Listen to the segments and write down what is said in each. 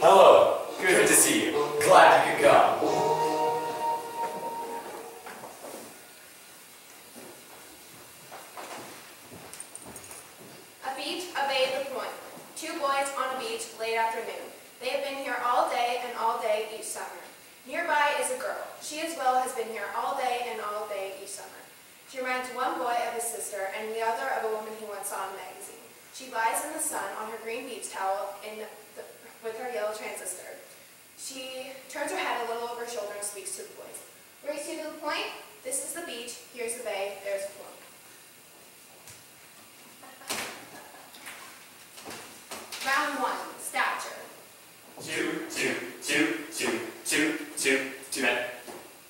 Hello, good to see you. Glad you could come. A beach, a bay at the point. Two boys on a beach late afternoon. They have been here all day and all day each summer. Nearby is a girl. She as well has been here all day and all day each summer. She reminds one boy of his sister and the other of a woman he once saw in a magazine. She lies in the sun on her green beach towel with her yellow transistor. She turns her head a little over her shoulder and speaks to the boys. Race you to the point. This is the beach. Here's the bay. There's the point. Round one, stature. Two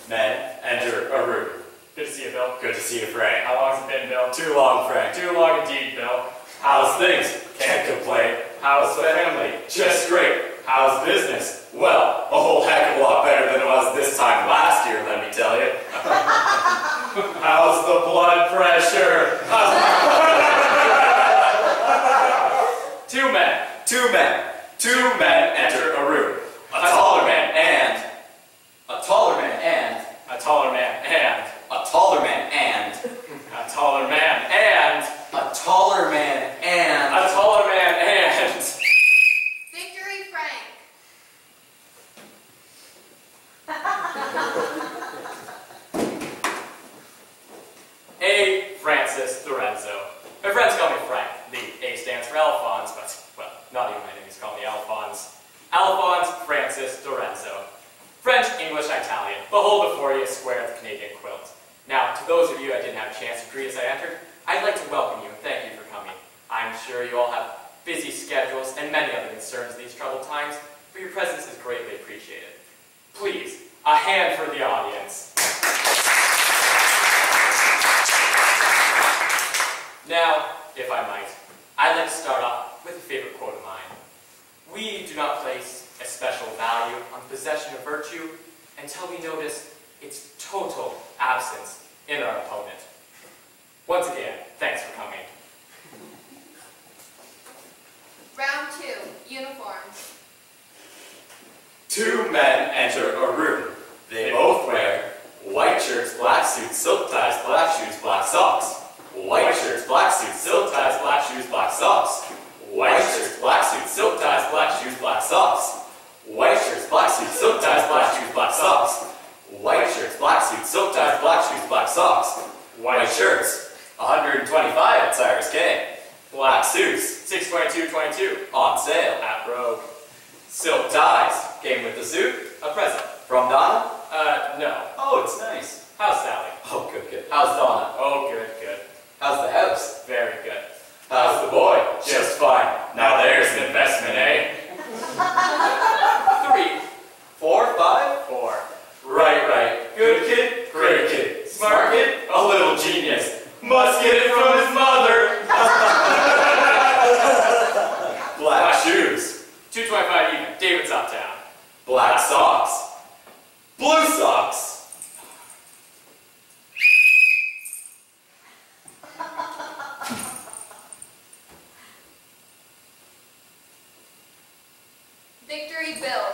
men enter a room. Good to see you, Bill. Good to see you, Frank. How long's it been, Bill? Too long, Frank. Too long indeed, Bill. How's things? Can't complain. How's the family? Just great. How's business? Well, a whole heck of a lot better than it was this time last year, let me tell you. How's the blood pressure? Two men enter a room. A taller man and a taller man and A taller man and a taller man and a taller man and a taller man and a taller man and Victory Frank. A. Francis Lorenzo. My friends call me Frank. The A stands for Alphonse, but, well, not even my enemies call me Alphonse. Alphonse Francis Lorenzo. French, English, Italian. Behold before you a square of the Canadian quilt. Now, to those of you I didn't have a chance to greet as I entered, I'd like to welcome you and thank you for coming. I'm sure you all have busy schedules and many other concerns these troubled times, but your presence is greatly appreciated. Please, a hand for the audience. Now, if I might, I'd like to start off with a favorite quote of mine. We do not place a special value on the possession of virtue until we notice its total absence in our opponent. Once again, thanks for coming. Round two, uniform. Two men enter a room. They both wear white shirts, black suits, silk ties, black shoes, black socks. White shirts, black suits, silk ties, black shoes, black socks. White shirts, black suits, silk ties, black shoes, black socks. White shirts, black suits, silk ties, black shoes, black socks. White shirts, black suits, silk ties, black shoes, black socks. White shirts, 125 at Cyrus K. Black suits, 622.22 on sale at Rogue. Silk ties, came with the suit. A present. From Donna? No. Oh, it's nice. How's Sally? Oh, good, good. How's Donna? Oh, good, good. How's the house? Very good. How's the boy? Just fine. Now there's an investment, eh? 3, 4, 5? 4. Right. Good kid, great kid. Smart kid, a little genius. Must get it from his mother. Black shoes. 225 even. David's uptown. Black socks. Blue socks. Victory Bill.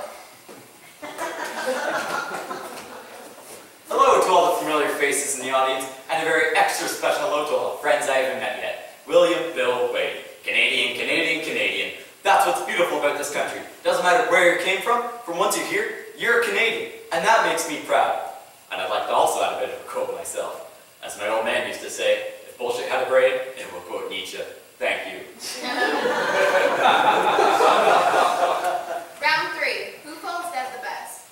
Hello to all the familiar faces in the audience, and a very extra special hello to all the friends I haven't met yet. William Bill Wade. Canadian, Canadian, Canadian. That's what's beautiful about this country. Doesn't matter where you came from once you're here, you're a Canadian. And that makes me proud. And I'd like to also add a bit of a quote myself. As my old man used to say, if bullshit had a brain, it will quote Nietzsche. Thank you. Round three, who falls dead the best?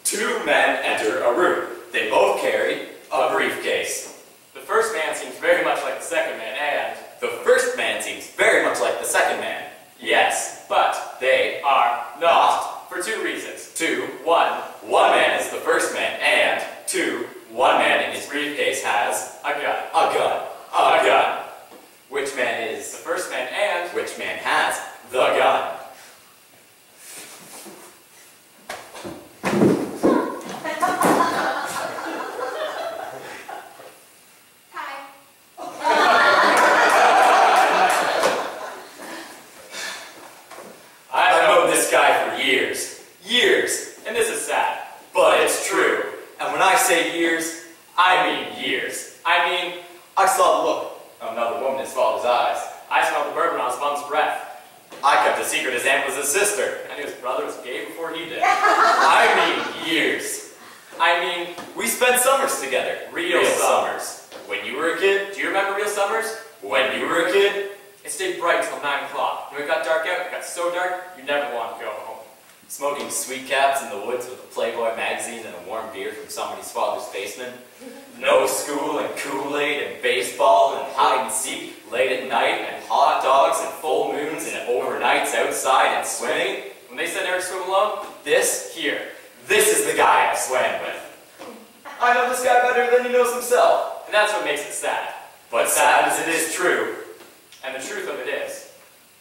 Two men enter a room. They both carry a briefcase. The first man seems very much like the second man, and The first man seems very much like the second man. Yes, but they are not for two reasons. 2. One, One man is the first man, and 2. One man in his briefcase has a gun. a gun. A gun. Which man The is? first man and Which man has the gun? say years, I mean years. I mean, I saw the look of another woman in his father's eyes. I smelled the bourbon on his mom's breath. I kept a secret his aunt was his sister. I knew his brother was gay before he did. I mean years. I mean, we spent summers together. Real summers. When you were a kid, Do you remember real summers? when you were a kid, It stayed bright till 9 o'clock. When it got dark out, it got so dark, you never wanted to go home. smoking sweet caps in the woods with a Playboy magazine and a warm beer from somebody's father's basement. No school and Kool-Aid and baseball and hide and seek late at night and hot dogs and full moons and overnights outside and swimming. When they said never swim alone, This this is the guy I swam with. I know this guy better than he knows himself. and that's what makes it sad. But sad as it is true, And the truth of it is,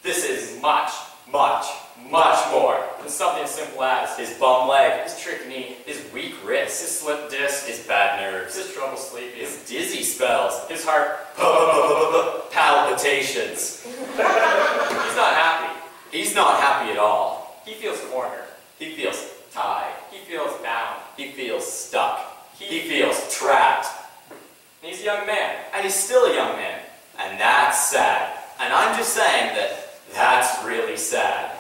this is much, much more. than something as simple as His bum leg, his trick knee, his weak wrist, his slip disc, his bad nerves, his trouble sleeping, his dizzy spells, his heart. palpitations. He's not happy. He's not happy at all. He feels cornered. He feels tied. He feels bound. He feels stuck. He feels trapped. And he's a young man. And he's still a young man. And that's sad. And I'm just saying that that's really sad.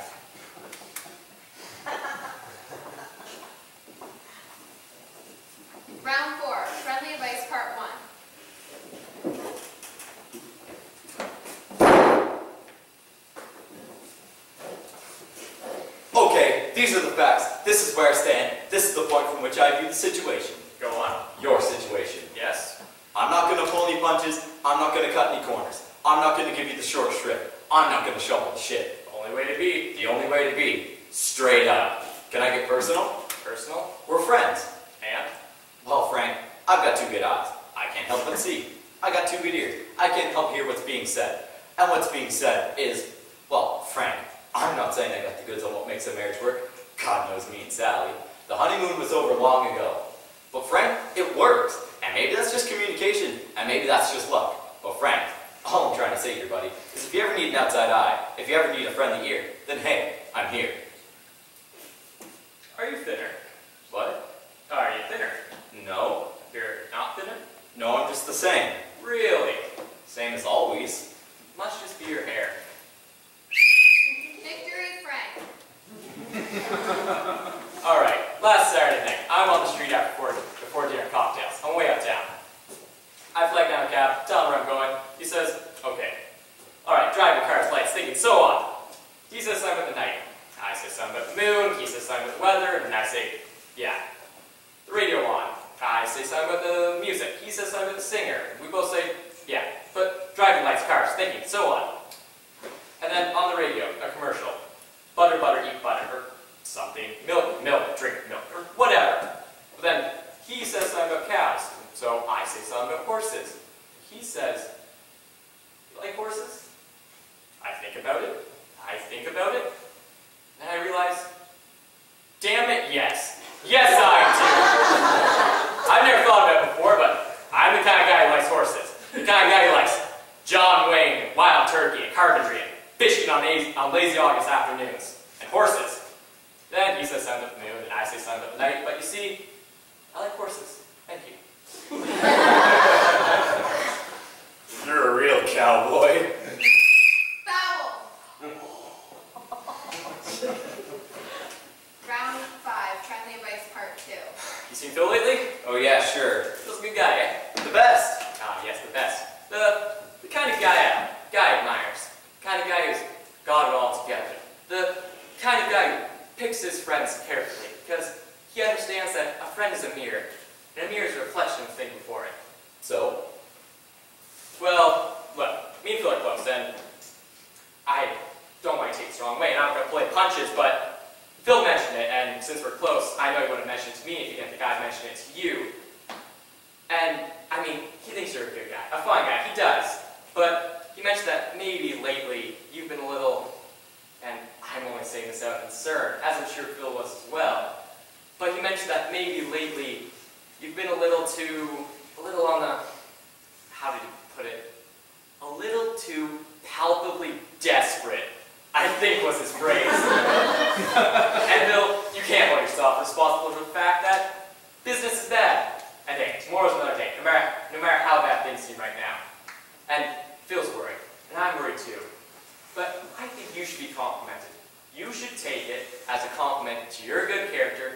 Round 4, Friendly Advice Part 1. Okay, these are the facts. This is where I stand. This is the point from which I view the situation. Go on. Your situation. Yes. I'm not going to pull any punches. I'm not going to cut any corners. I'm not going to give you the short shrift. I'm not going to shovel the shit. Only way to be. The only way to be. Straight up. Can I get personal? Personal. We're friends. And Well, Frank, I've got 2 good eyes. I can't help but see. I got 2 good ears. I can't help hear what's being said. And what's being said is, well, Frank, I'm not saying I got the goods on what makes a marriage work. God knows me and Sally. The honeymoon was over long ago. But Frank, it works. And maybe that's just communication. And maybe that's just luck. But Frank, all I'm trying to say here, buddy, is if you ever need an outside eye, if you ever need a friendly ear, then hey, I'm here. are you thinner? What? Are you thinner? No. You're not thinner? No, I'm just the same. Really? Same as always. Must just be your hair. Victory, Frank. Alright, last Saturday night, I'm on the street before dinner cocktails. I'm way uptown. I flag down a cab, tell him where I'm going. He says, okay. Alright, driving car's lights, thinking, so on. He says something about the night. I say something about the moon. He says something about the weather. And I say, yeah. The radio on. I say something about the music. He says something about the singer. We both say, yeah. But driving lights, cars, thinking, so on. And then on the radio, a commercial. Butter, butter, eat butter, or something. Milk, milk, drink milk, or whatever. But then he says something about cows. So I say something about horses. He says, you like horses? I think about it. I think about it. And I realize, damn it, yes. Yes, I do. I've never thought about it before, but I'm the kind of guy who likes horses. The kind of guy who likes John Wayne, and wild turkey, and carpentry, and fishing on lazy August afternoons, and horses. Then he says something about the moon, and I say something about the night. But you see, I like horses. Thank you. You're a real cowboy. Foul. Round 5, Friendly Advice Part 2. You seen Phil lately? Oh yeah, sure. Phil's a good guy, eh? The best. Ah, yes, the best. The kind of guy admires. The kind of guy who's got it all together. The kind of guy who picks his friends carefully, because he understands that a friend is a mirror, and a mirror is a reflection of the thing before it. So, Well, me and Phil are close, and I don't want to take this the wrong way, and I'm not going to play punches, but Phil mentioned it, and since we're close, I know he wouldn't mention it to me if he didn't think I'd mention it to you. And, I mean, he thinks you're a good guy, a fine guy, he does. But he mentioned that maybe lately you've been a little, and I'm only saying this out of concern, as I'm sure Phil was as well, but he mentioned that maybe lately you've been a little on the, how did he put it? A little too palpably desperate, I think was his phrase. And Bill, you can't hold yourself responsible for the fact that business is bad. And hey, tomorrow's another day, no matter how bad things seem right now. And Phil's worried, and I'm worried too. But I think you should be complimented. You should take it as a compliment to your good character.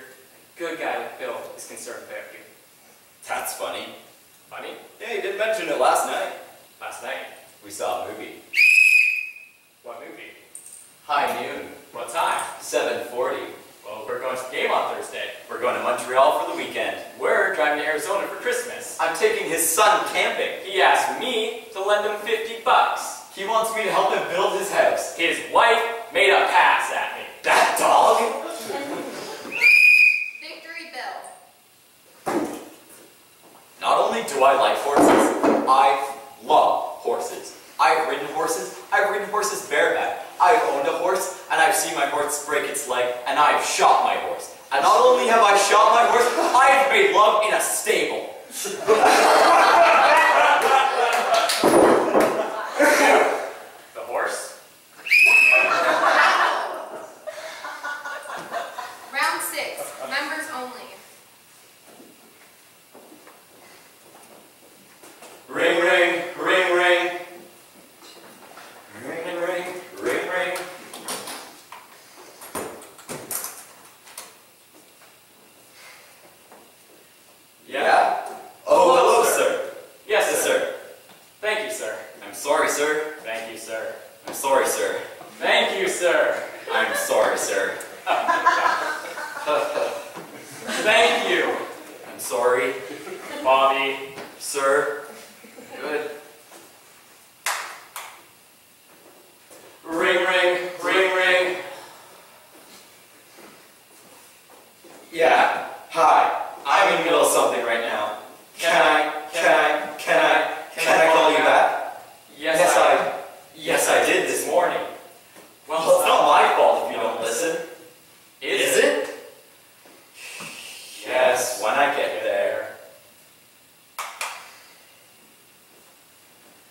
Good guy like Phil is concerned about you. That's funny. Funny? Yeah, you did mention it last night. Last night. We saw a movie. What movie? High noon. What time? 7:40. Well, we're going to the game on Thursday. We're going to Montreal for the weekend. We're driving to Arizona for Christmas. I'm taking his son camping. He asked me to lend him $50. He wants me to help him build his house. His wife made a pass at me. That dog? Victory Bill. Not only do I like horses, I love horses. I've ridden horses. I've ridden horses bareback. I've owned a horse, and I've seen my horse break its leg, and I've shot my horse. And not only have I shot my horse, I've made love in a stable. The horse? Round 6. Members only. Ring, ring, ring, ring. Ring, ring, ring, ring. Yeah? Oh, hello, sir. Yes, Yes, sir. Thank you, sir. I'm sorry, sir. Thank you, sir. I'm sorry, sir. Thank you, sir. I'm sorry, sir. Thank you, I'm sorry, Bobby. sir. Good. Ring, ring, ring, ring. Yeah. Hi. I'm in the middle of something right now. Can I call you back? Yes, I did this morning. Well, it's not my fault if you don't listen. Is it? Yes, when I get there.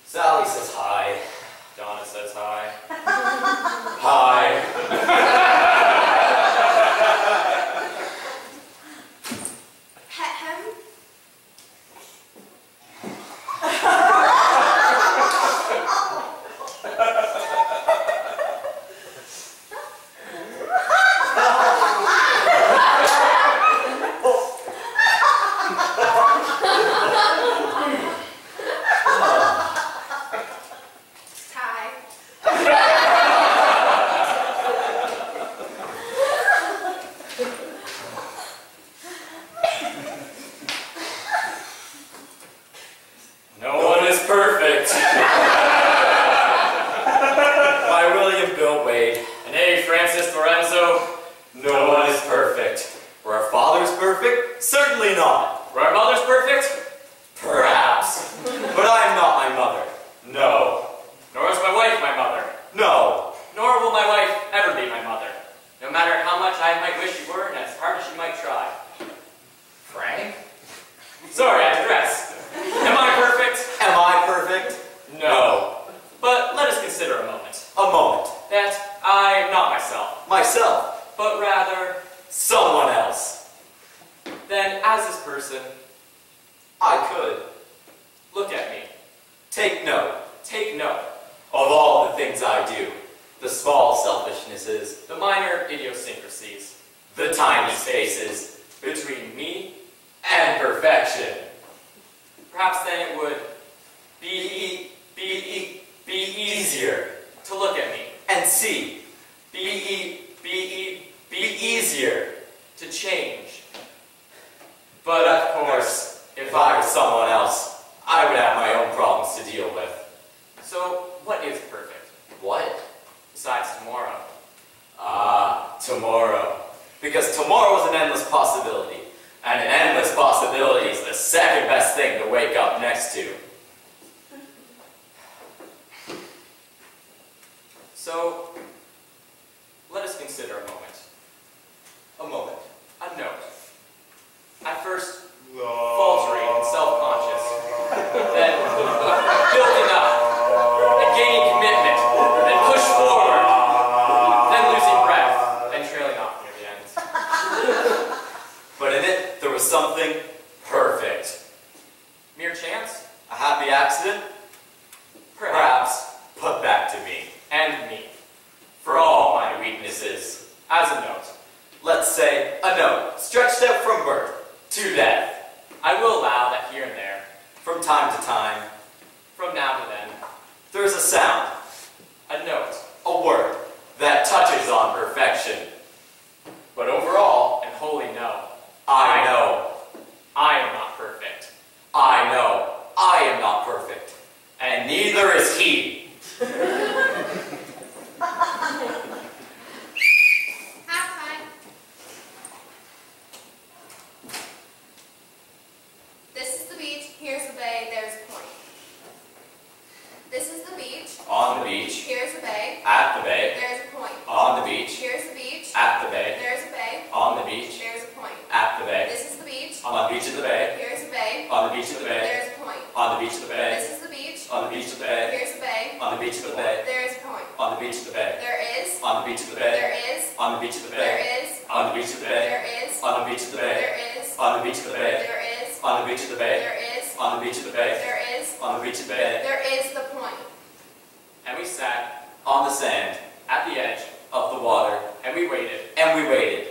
Sally says hi. Donna says hi. Hi. Pet him. Tie. No one is perfect. By William Bill Wade. And hey, Francis Lorenzo. No one is perfect. Were our fathers perfect? Certainly not. Were our mothers perfect? Perhaps. But I am not my mother. No. Nor is my wife my mother. No. Nor will my wife ever be my mother. No matter how much I might wish she were, and as hard as she might try. Frank? Sorry, I digress. Am I perfect? Am I perfect? No. But let us consider a moment. A moment. That I am not myself, Myself. but rather, Someone else. then as this person, I could. look at me. Take note. Take note. Of all the things I do. The small selfishnesses. The minor idiosyncrasies The tiny spaces. between me, And perfection. perhaps then it would be Easier. to look at me. And see. Be Easier. to change. But of course, if I were someone else, I would have my own problems to deal with. So, what is perfect? What? Besides tomorrow. Tomorrow. Because tomorrow is an endless possibility. And an endless possibility is the second best thing to wake up next to. So, let us consider a moment. A moment. A note. At first, faltering and self-conscious. Then, building up. And gaining commitment. Then push forward. Then losing breath. Then trailing off near the end. But in it, there was something perfect. happy accident? Perhaps put back to me. And me. For all my weaknesses. As a note, Let's say a note stretched out from birth to death. I will allow that here and there, From time to time, from now to then, there's a sound, a note. a word that touches on perfection. But overall, And wholly no, I know, I am not perfect. I know, I am not perfect. And neither is he. Halftime. This is the beach, here's the bay, there's a point. This is the beach, On the beach, here's the bay, at the bay, there's a point. on the beach, Here's the beach, at the bay, there's a bay, on the beach, there's a point. at the bay, This is the beach, on the beach of the bay, here's the bay, on the beach of the bay, there's a point. on the beach of the bay, This is the beach, on the beach of the bay, here's the bay, on the beach of the bay, there's a point. on the beach of the bay, There is, on the beach of the bay, there is, on the beach of the there bay, is, on the beach of the bay, there is, on the beach of the bay, there is, on the beach of the bay, there is, on the beach of the bay, there is, on the beach of the bay, there is, on the beach of the bay, there is the point. And we sat on the sand at the edge, of the water, and we waited. and we waited.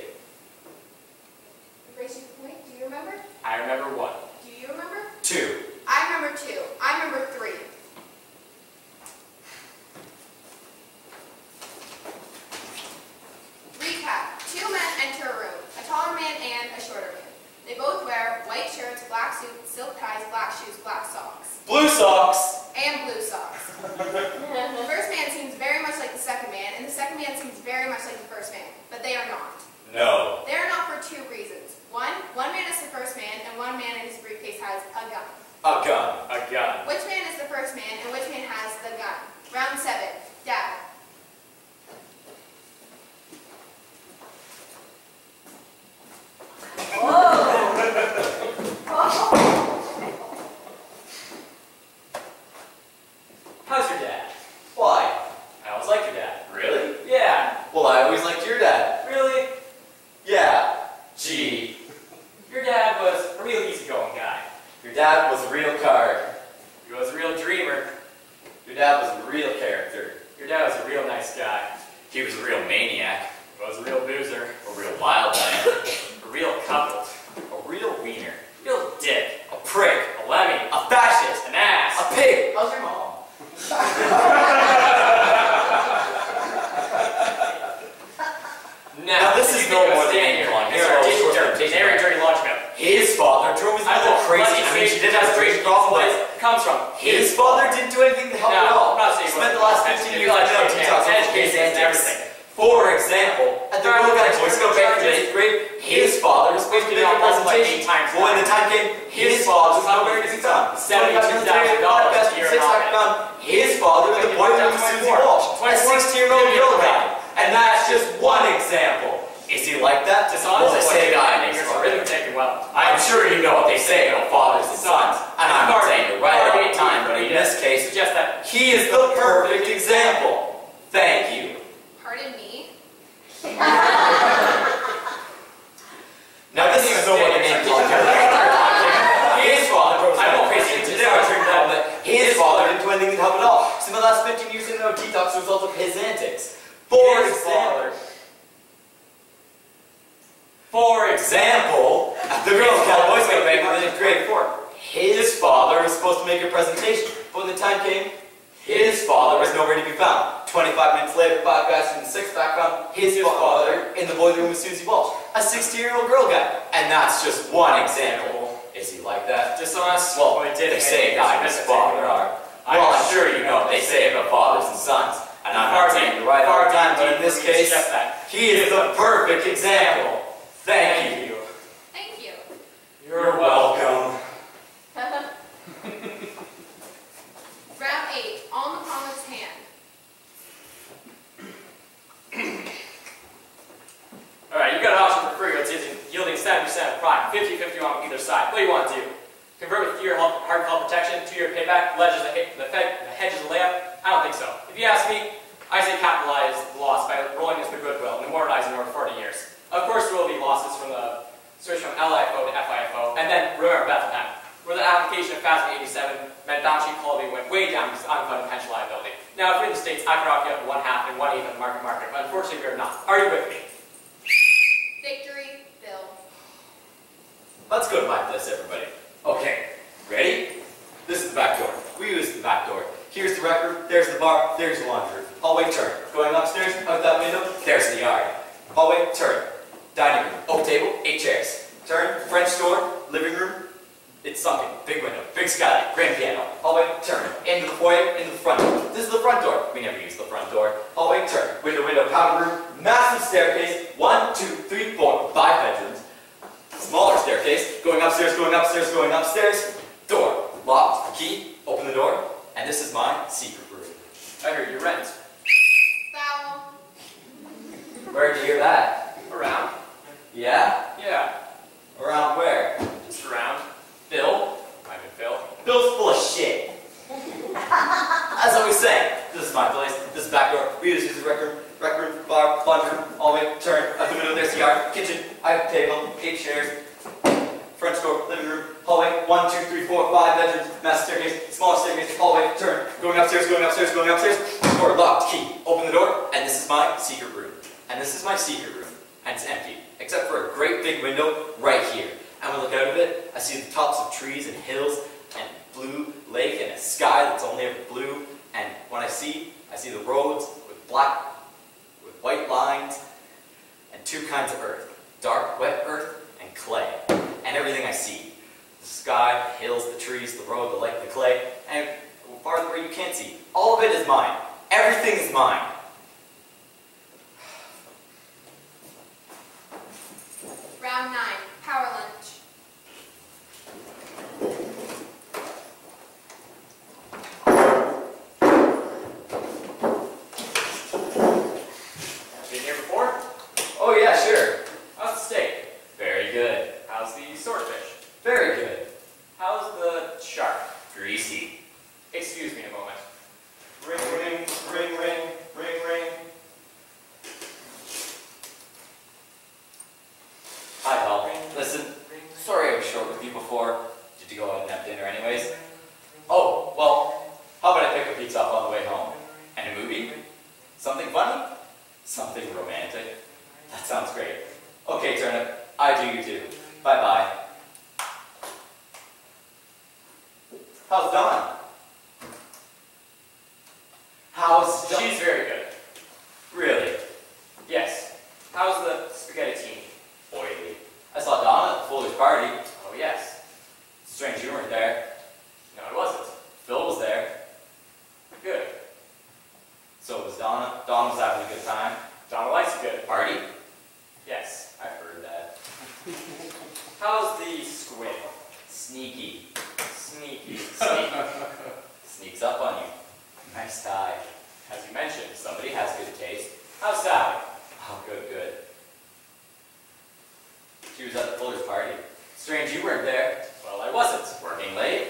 Raise your point, do you remember? I remember one. Do you remember? 2. I remember 2. I remember 3. Recap. 2 men enter a room, a taller man and a shorter man. They both wear white shirts, black suits, silk ties, black shoes, black socks, Blue socks. and blue socks. The first man seems very much like the second man, and the second man seems very much like the first man, but they are not. No. They are not for 2 reasons. One man is the first man, and one man in his briefcase has a gun. A gun. A gun. Which man is the first man, and which man has the gun? Round 7. Dad. How's your dad? Why? I always liked your dad. Really? Yeah. Well, I always liked your dad. Really? Yeah. Gee. Your dad was a real easygoing guy. Your dad was a real card. He was a real dreamer. Your dad was a real character. Your dad was a real nice guy. He was a real maniac. He was a real boozer. A real wild man. A real couple. A real wiener. A real dick. A prick. A lemming. A fascist. An ass. A pig. How's your mom? Now, this is no more than name calling. Here are all sorts of Very dirty laundry mill. His father drove his mother crazy. I mean, she did have a great problem, but comes from his father didn't do anything to help at all. I'm not saying He spent the last 15 years on detox education and antics. everything. For example, at the Girl Guide Boy Scout back in the 8th grade, his father was supposed to make a presentation. But when the time came, his father was nowhere to be found. $72,000 His father was the boy who was Susie Walsh, a 16-year-old girl guide. And that's just one example. Is he like that? Well, they say guy makes a Arithmetic well. I'm sure you know what they say about fathers and sons. And I'm not saying you're right all the time, but in this case, suggest that he is the perfect example. Thank you. Pardon me? Now this is no more than name calling. His father, I won't face it today, but his father didn't do anything to help at all. So in the last 15 years, no detox as a result of his antics. For example, at the Girl Scout Boy Scout back in the grade 4, his father was supposed to make a presentation, but when the time came, his father was nowhere to be found. 25 minutes later, 5 guys from the 6th back found his father in the boiler room with Susie Walsh, a 60-year-old girl guy. And that's just one example. Is he like that? dishonest. Well, they say a guy and his father are. Well, I'm sure you know what they say about fathers and sons. And I'm not saying you're right all the time, but in this case, he is the perfect example. Thank you. Thank you. You're welcome. Round 8. On the palm of his hand. Alright, you've got an option for free that's yielding 70% of prime, 50-50 on either side. What do you want to do? Convert with 2-year hard call protection, 2-year payback, the hedge is a layup? I don't think so. If you ask me, I say capitalize the loss by rolling into the goodwill and amortizing over 40 years. Of course, there will be losses from switch from LIFO to FIFO, and then remember Bethlehem, where the application of FASB 87 meant balance sheet quality went way down because unfunded pension liability. Now, if we're in the States, I could offer you up 1/2 and 1/8 on the market, but unfortunately we are not. Are you with me? Victory, Bill. Let's go to my place, everybody. Okay, ready? This is the back door. We use the back door. Here's the rec room, there's the bar, there's the laundry room. Hallway, turn. Going upstairs, out that window, there's the yard. Hallway, turn. Dining room, oak table, 8 chairs. Turn, French door, living room. It's sunken, big window, big skylight, grand piano. Hallway, turn. Into the foyer, into the front door. This is the front door. We never use the front door. Hallway, turn. Window, window, powder room, massive staircase. 1, 2, 3, 4, 5 bedrooms. Smaller staircase, going upstairs, going upstairs, going upstairs. Door, locked, key, open the door. And this is my secret room. I heard your rent. Foul. Where'd you hear that? Around? Yeah? Yeah, Around where? just around. Bill? I'm in Phil. Bill's full of shit. As I was saying, this is my place. This is the back door. We just use the rec room, bar, laundry room, hallway, turn. Out the window, there's the yard, kitchen. I have a table, 8 chairs. French door, living room, hallway, 1, 2, 3, 4, 5 bedrooms, massive staircase, smaller staircase, hallway, turn. Going upstairs, going upstairs, going upstairs. Door locked, key. Open the door, and this is my secret room. And this is my secret room. And it's empty, except for a great big window right here. And when I look out of it, I see the tops of trees and hills and blue lake and a sky that's only ever blue. And when I see the roads with white lines and 2 kinds of earth, dark, wet earth and clay. And everything I see, the sky, the hills, the trees, the road, the lake, the clay, and farther where you can't see. All of it is mine. Everything is mine. Round 9, power lunch. Been here before? Oh yeah, sure. How's the steak? Very good. How's the swordfish? Very good. How's the shark? Greasy. Excuse me a moment. Ring, ring, ring, ring, ring, ring. Hi, Paul. Listen, sorry I was short with you before. Did you go out and have dinner anyways? Oh, well, how about I pick a pizza up on the way home? And a movie? Something funny? Something romantic? That sounds great. Okay, Turnip, I do you too. Bye-bye. How's Dawn? How's Dawn? She's very good. Really? Yes. How's the spaghetti-tini? Oily. I saw Donna at the Fuller's party. Oh, yes. Strange you weren't there. No, it wasn't. Phil was there. Good. So was Donna. Donna was having a good time. Donna likes a good Party? Yes. I've heard that. How's the squid? Sneaky. Sneaky. Sneaky. Sneaks up on you. Nice tie. As you mentioned, Somebody has good taste. how's Sally? Oh, good, good. She was at the Fuller's party. Strange you weren't there. Well, I wasn't. Working late?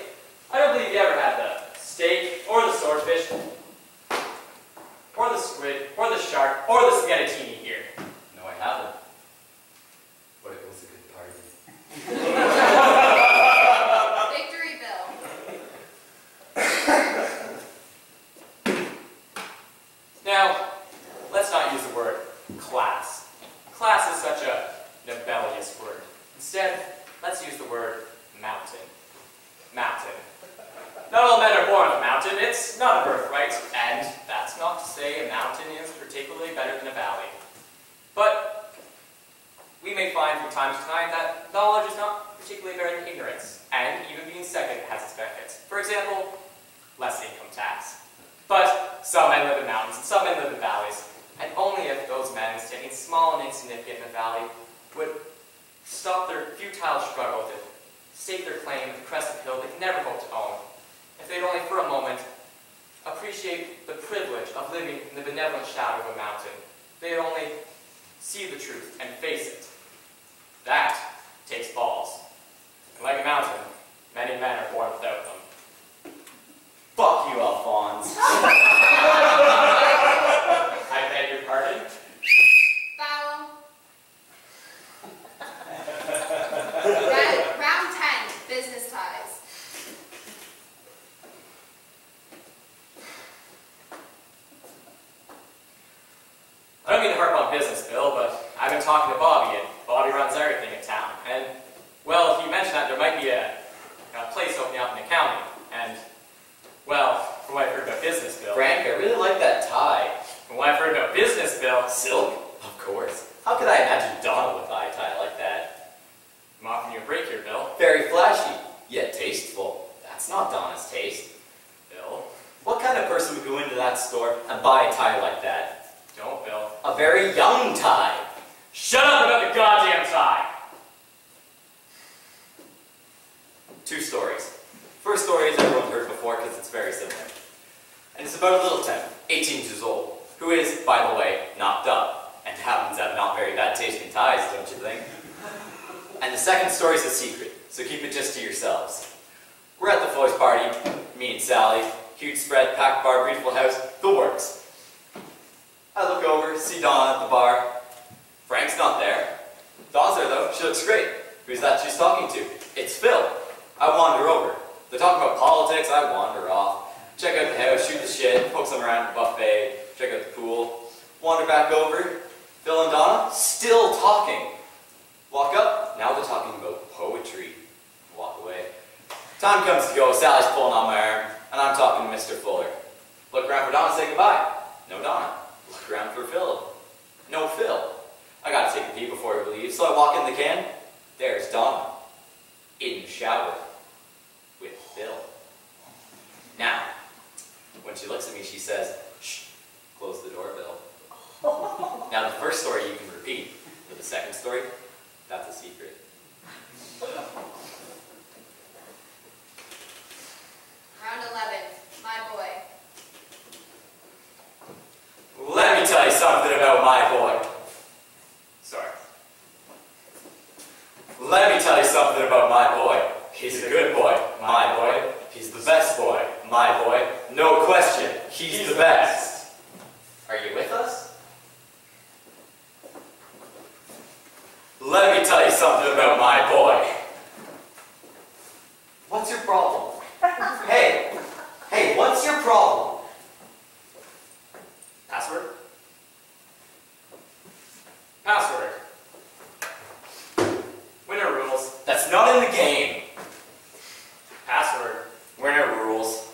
I don't believe you ever had the steak, or the swordfish, or the squid, or the shark, or the spaghetti-tini here. No, I haven't. But it was a good party. Victory, Bill. Now, let's not use the word class. Class is such a rebellious word. Instead, let's use the word mountain. Mountain. Not all men are born on a mountain. It's not a birthright, and that's not to say a mountain is particularly better than a valley. But we may find from time to time that knowledge is not particularly better than ignorance, and even being second has its benefits. For example, less income tax. But some men live in mountains, and some men live in valleys, and only if those men, standing small and insignificant in the valley, would stop their futile struggle to stake their claim at the crest of a hill they can never hope to own, if they'd only for a moment appreciate the privilege of living in the benevolent shadow of a mountain, they'd only see the truth and face it. That takes balls. And like a mountain, many men are born without them. Fuck you, Alphonse. I beg your pardon? Foul. Round 10, business ties. store and buy a tie like that. Don't, Bill. A very young tie. Shut up about the goddamn tie! 2 stories. First story is everyone's heard before because it's very similar. And it's about a little Tim, 18 years old, who is, by the way, knocked up, and happens to have not very bad taste in ties, don't you think? And the second story is a secret, so keep it just to yourselves. We're at the Floyd's party, me and Sally, huge spread, packed bar, beautiful house, the works. I look over, see Donna at the bar. Frank's not there. Donna's there though, she looks great. Who's that she's talking to? It's Phil. I wander over. They're talking about politics, I wander off. Check out the house, shoot the shit, poke some around the buffet, check out the pool. Wander back over. Phil and Donna, still talking. Walk up, now they're talking about poetry. Walk away. Time comes to go, Sally's pulling on my arm, and I'm talking to Mr. Fuller. Look around for Donna, say goodbye. No Donna. Look around for Phil. No Phil. I gotta take a pee before we leave, so I walk in the can. There's Donna. In the shower. With Phil. Now, when she looks at me, she says, shh, close the door, Bill. Now the first story you can repeat, but the second story, that's a secret. Round 11, my boy. Let me tell you something about my boy. Sorry. Let me tell you something about my boy. He's a good boy, my boy. He's the best boy, my boy. No question, he's the best. Are you with us? Let me tell you something about my boy. What's your problem? Hey, what's your problem? Password? Password. Winner rules. That's not in the game. Password. Winner rules.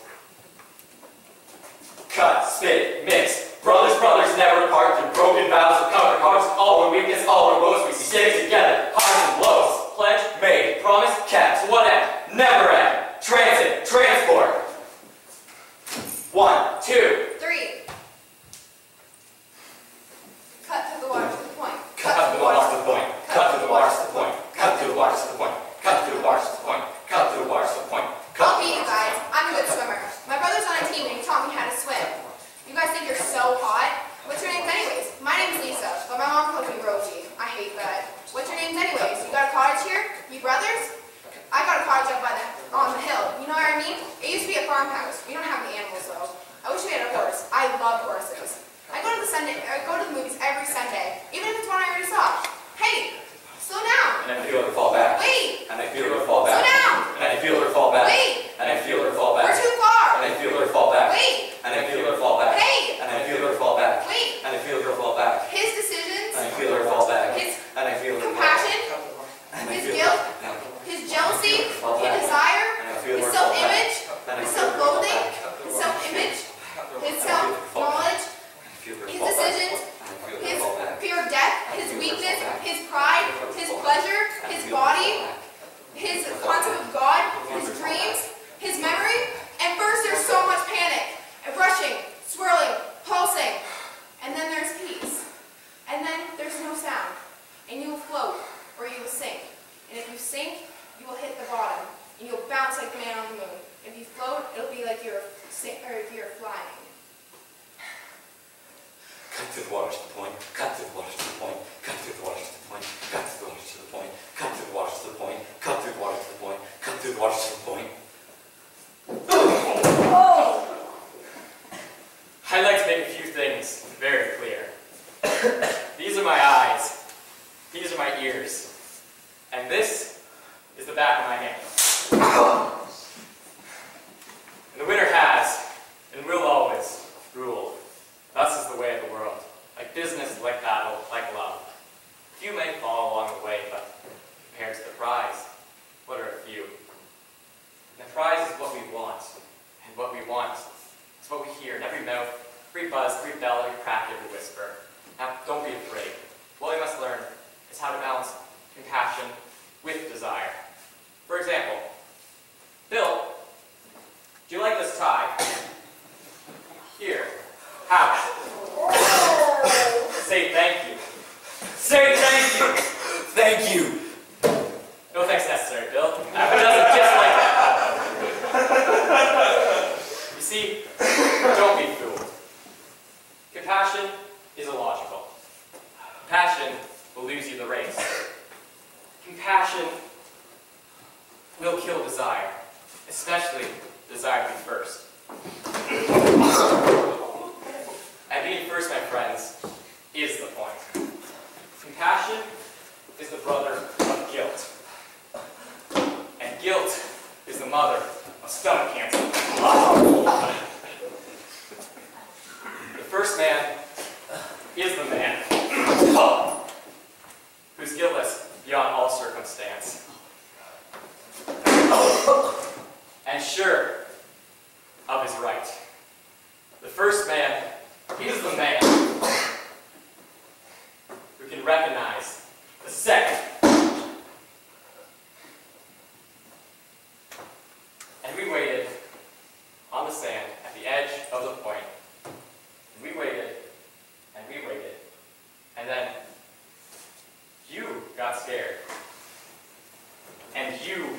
Cut, spit, mix. Brothers never part. Through broken vows of counterparts. All in weakness, all in woes. We stay together. Highs and lows. Pledge. Made. Promise. Kept. What end? Never end. Transit. Transport. 1, 2. 3. Cut through the water to the point. Cut through the water to the point. Cut through the water to the point. Cut through the water to the point. Cut through the water to the point. Cut through the water to the point. I'll beat you guys. I'm a good swimmer. My brother's on a team and he taught me how to swim. You guys think you're so hot? What's your names anyways? My name's Lisa, but my mom calls me Rosie. I hate that. What's your names anyways? You got a cottage here? You brothers? I got a cottage up on the hill. You know what I mean? It used to be a farmhouse. We don't have any animals though. I wish we had a horse. I love horses. I go to the movies every Sunday, even if it's one I already saw. Hey, slow down. And I feel her fall back. Wait. And I feel her fall back. Slow down. And I feel her fall back. Wait. And I feel her fall back. We're too far. And I feel her fall back. Wait. And I feel her fall back. Hey. And I feel her fall back. Wait. And I feel her fall back. His decisions, And I feel her fall back. his And I feel her fall back. compassion, And I his feel guilt, her fall back. his jealousy, Fall his back. desire, And I feel his her fall back. self-image, And I his feel her fall self-loathing, back. his self-image, his And I feel her fall back. self-knowledge, I feel her his fall back. decisions, And I feel her his fall back. fear of death, his weakness, his pride, his pleasure, his body, his concept of God, his dreams, his memory. And first there's so much panic, and rushing, swirling, pulsing. And then there's peace. And then there's no sound. And you will float, or you will sink. And if you sink, you will hit the bottom. And you'll bounce like the man on the moon. If you float, it'll be like you're flying. Cut through the water to the point. Cut through the water to the point. Cut through the water to the point. Cut through the water to the point. Cut through the water to the point. Cut through the water to the point. Cut through the water to the point. I'd like to make a few things very clear. These are my eyes. These are my ears. And this is the back of my hand. And the winner has, and will always, rule. Thus is the way of the world. Like business, like battle, like love. Few may fall along the way, but compared to the prize, what are a few? And the prize is what we want. And what we want is what we hear in every mouth, every buzz, every bell, every crack, every whisper. Now, don't be afraid. What we must learn is how to balance compassion with desire. For example, Bill, do you like this tie? Here, will kill desire, especially desire to be first. And being first, my friends, is the point. Compassion is the brother of guilt. And guilt is the mother of stomach cancer. The first man is the man who's guiltless beyond all circumstance. And sure of his right. The first man is the man who can recognize the second. And we waited on the sand at the edge of the point. And we waited, and we waited. And then you got scared. And you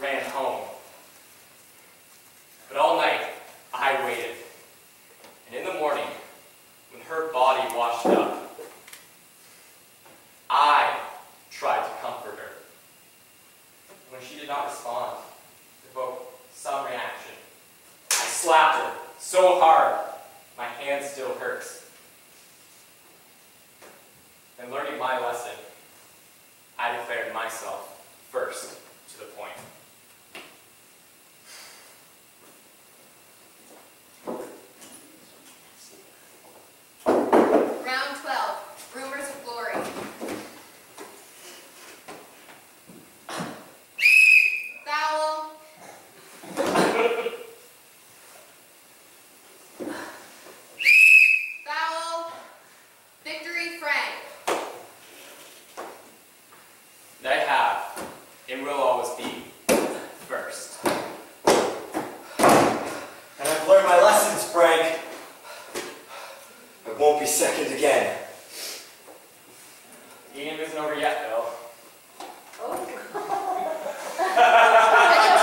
ran home. But all night, I waited. And in the morning, when her body washed up, I tried to comfort her. When she did not respond, to evoke some reaction, I slapped her so hard, my hand still hurts. And learning my lesson, I declared myself first to the point. Round 12, Rumors of Glory. Foul. Foul. Victory, Frank. They have, and will always be, first. And I've learned my lessons, Frank. I won't be second again. The game isn't over yet, though. And the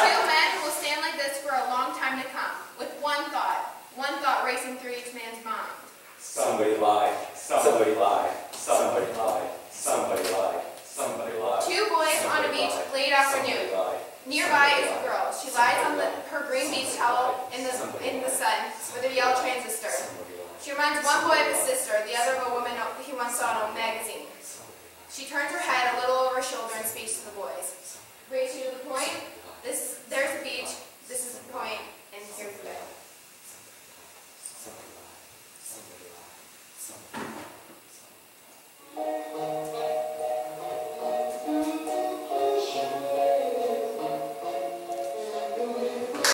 two men will stand like this for a long time to come, with one thought racing through each man's mind. Somebody lied. Somebody lied. Somebody Somebody lied. Somebody lied. Somebody lied. Two boys on a beach late afternoon. Nearby is a girl. She lies on her green beach towel in the sun with a yellow transistor. She reminds one boy of his sister, the other of a woman he once saw in a magazine. She turns her head a little over her shoulder and speaks to the boys. Race you to the point.